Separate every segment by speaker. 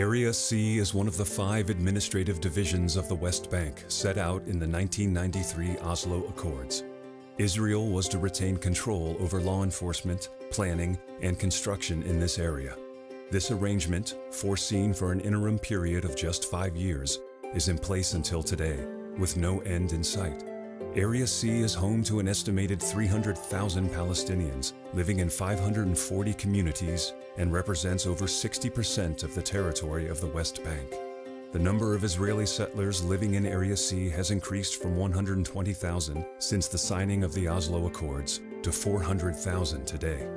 Speaker 1: Area C is one of the 5 administrative divisions of the West Bank set out in the 1993 Oslo Accords. Israel was to retain control over law enforcement, planning, and construction in this area. This arrangement, foreseen for an interim period of just 5 years, is in place until today, with no end in sight. Area C is home to an estimated 300,000 Palestinians living in 540 communities and represents over 60% of the territory of the West Bank. The number of Israeli settlers living in Area C has increased from 120,000 since the signing of the Oslo Accords to 400,000 today.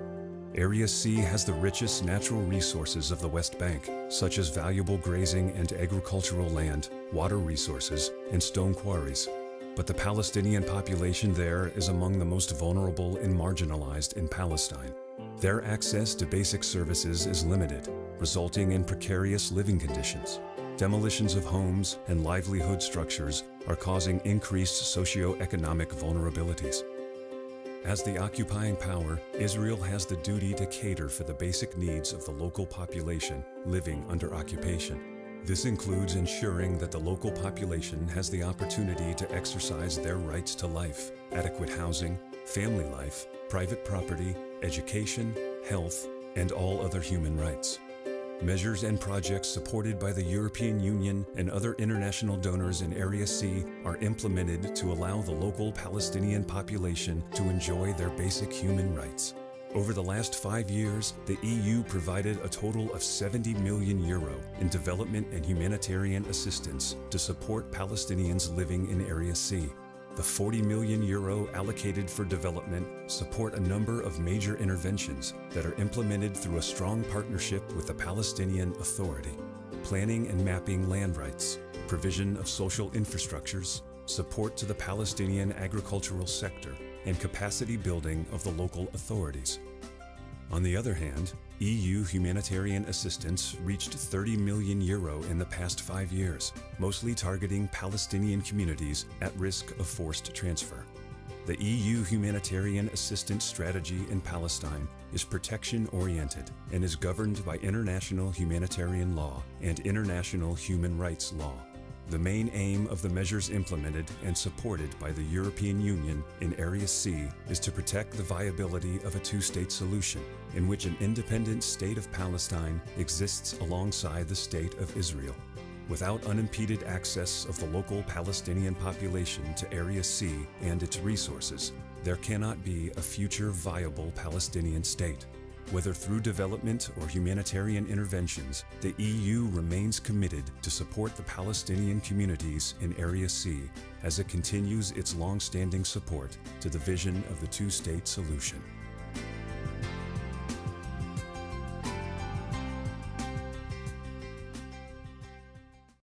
Speaker 1: Area C has the richest natural resources of the West Bank, such as valuable grazing and agricultural land, water resources, and stone quarries. But the Palestinian population there is among the most vulnerable and marginalized in Palestine. Their access to basic services is limited, resulting in precarious living conditions. Demolitions of homes and livelihood structures are causing increased socio-economic vulnerabilities. As the occupying power, Israel has the duty to cater for the basic needs of the local population living under occupation. This includes ensuring that the local population has the opportunity to exercise their rights to life, adequate housing, family life, private property, education, health, and all other human rights. Measures and projects supported by the European Union and other international donors in Area C are implemented to allow the local Palestinian population to enjoy their basic human rights. Over the last 5 years, the EU provided a total of €70 million in development and humanitarian assistance to support Palestinians living in Area C. The €40 million allocated for development support a number of major interventions that are implemented through a strong partnership with the Palestinian Authority: planning and mapping land rights, provision of social infrastructures, support to the Palestinian agricultural sector, and capacity building of the local authorities. On the other hand, EU humanitarian assistance reached €30 million in the past 5 years, mostly targeting Palestinian communities at risk of forced transfer. The EU humanitarian assistance strategy in Palestine is protection-oriented and is governed by international humanitarian law and international human rights law. The main aim of the measures implemented and supported by the European Union in Area C is to protect the viability of a two-state solution, in which an independent state of Palestine exists alongside the state of Israel. Without unimpeded access of the local Palestinian population to Area C and its resources, there cannot be a future viable Palestinian state. Whether through development or humanitarian interventions, the EU remains committed to support the Palestinian communities in Area C as it continues its long-standing support to the vision of the two-state solution.